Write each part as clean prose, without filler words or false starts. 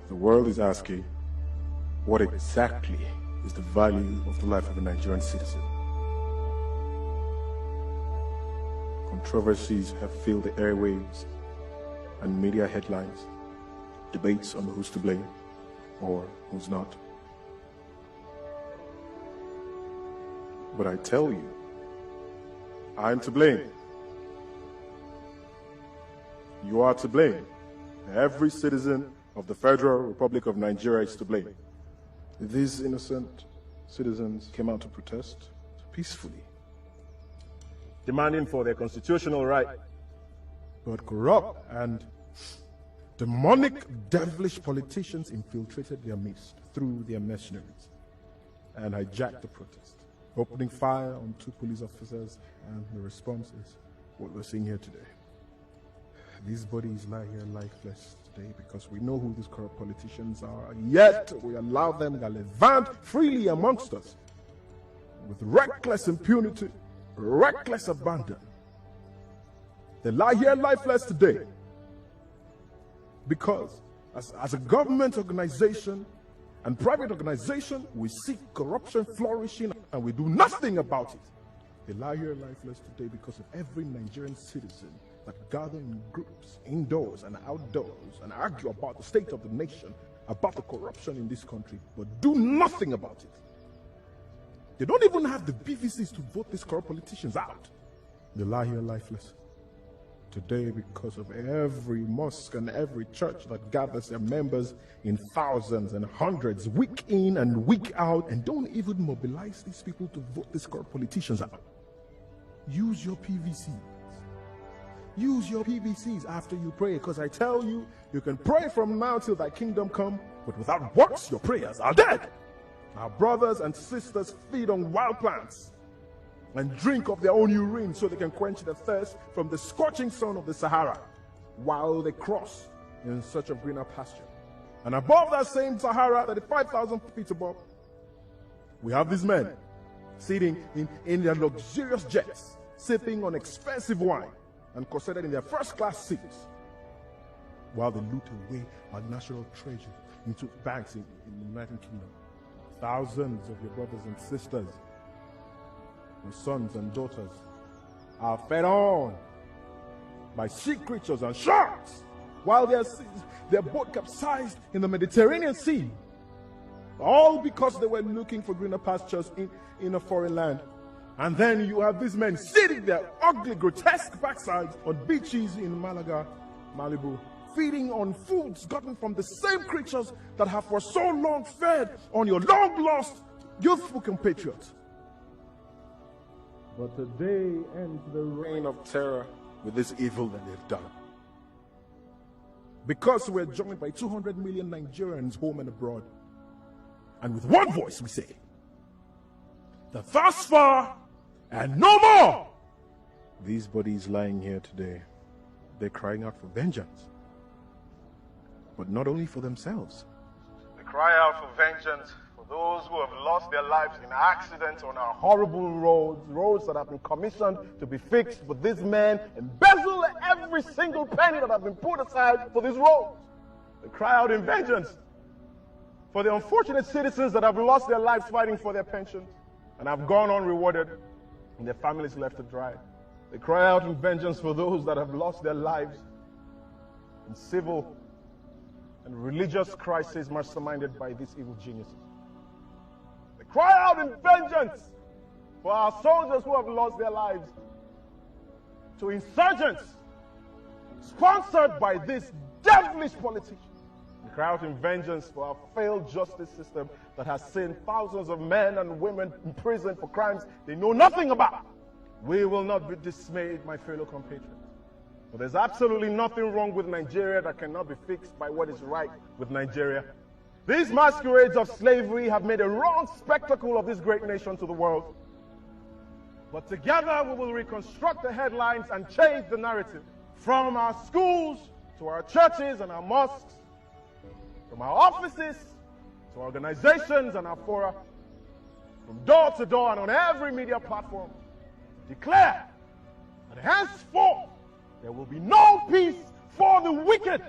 The world is asking, what exactly is the value of the life of a Nigerian citizen? Controversies have filled the airwaves and media headlines, debates on who's to blame or who's not. But I tell you, I'm to blame. You are to blame. Every citizen of the Federal Republic of Nigeria is to blame. These innocent citizens came out to protest peacefully, demanding for their constitutional right. But corrupt and demonic, devilish politicians infiltrated their midst through their mercenaries and hijacked the protest, opening fire on 2 police officers, and the response is what we're seeing here today. These bodies lie here lifeless today because we know who these corrupt politicians are, yet we allow them gallivant freely amongst us with reckless impunity, reckless abandon. They lie here lifeless today because as a government organization and private organization, we see corruption flourishing and we do nothing about it. They lie here lifeless today because of every Nigerian citizen that gather in groups, indoors and outdoors, and argue about the state of the nation, about the corruption in this country, but do nothing about it. They don't even have the BVCs to vote these corrupt politicians out. They lie here lifeless today because of every mosque and every church that gathers their members in thousands and hundreds, week in and week out, and don't even mobilize these people to vote these corrupt politicians out. Use your PVCs. Use your PVCs after you pray, because I tell you, you can pray from now till thy kingdom come, but without works, your prayers are dead. Our brothers and sisters feed on wild plants and drink of their own urine so they can quench their thirst from the scorching sun of the Sahara while they cross in search of greener pasture. And above that same Sahara, 35,000 feet above, we have these men sitting in their luxurious jets, sipping on expensive wine and corseted in their first-class seats, while they loot away our national treasure into banks in the United Kingdom. Thousands of your brothers and sisters, your sons and daughters, are fed on by sea creatures and sharks, while their boat capsized in the Mediterranean Sea, all because they were looking for greener pastures in a foreign land. And then you have these men sitting their ugly, grotesque backsides on beaches in Malaga, Malibu, feeding on foods gotten from the same creatures that have for so long fed on your long-lost, youthful compatriots. But today ends the reign of terror with this evil that they've done. Because we're joined by 200 million Nigerians home and abroad. And with one voice we say, that thus far and no more. These bodies lying here today, they're crying out for vengeance. But not only for themselves. They cry out for vengeance for those who have lost their lives in accidents on our horrible roads that have been commissioned to be fixed, but these men embezzle every single penny that has been put aside for these roads. They cry out in vengeance for the unfortunate citizens that have lost their lives fighting for their pensions and have gone unrewarded and their families left to dry. They cry out in vengeance for those that have lost their lives in civil and religious crises masterminded by these evil geniuses. They cry out in vengeance for our soldiers who have lost their lives to insurgents sponsored by these devilish politicians. They cry out in vengeance for our failed justice system that has seen thousands of men and women imprisoned for crimes they know nothing about. We will not be dismayed, my fellow compatriots. But there's absolutely nothing wrong with Nigeria that cannot be fixed by what is right with Nigeria. These masquerades of slavery have made a wrong spectacle of this great nation to the world. But together we will reconstruct the headlines and change the narrative. From our schools to our churches and our mosques, from our offices to our organizations and our fora, from door to door and on every media platform, declare that henceforth there will be no peace for the wicked.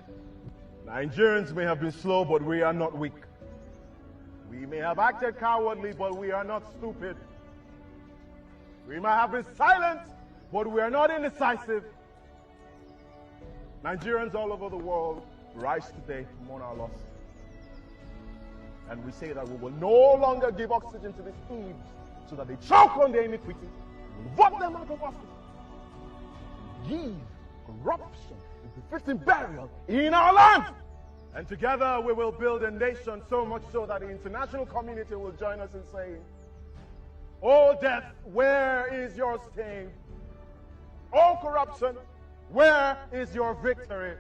Nigerians may have been slow, but we are not weak. We may have acted cowardly, but we are not stupid. We might have been silent, but we are not indecisive. Nigerians all over the world rise today to mourn our loss. And we say that we will no longer give oxygen to these thieves so that they choke on their iniquity. We'll vote them out of office. Give corruption a befitting burial in our land. And together we will build a nation so much so that the international community will join us in saying, "O death, where is your sting? O corruption, where is your victory?"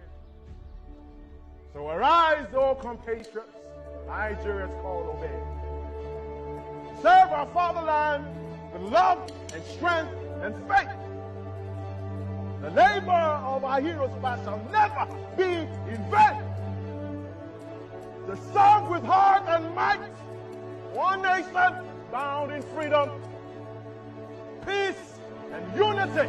So arise, O compatriots, Nigeria's call obey. Serve our fatherland with love and strength and faith. The labor of our heroes past shall never be in vain. To serve with heart and might, one nation bound in freedom, peace and unity.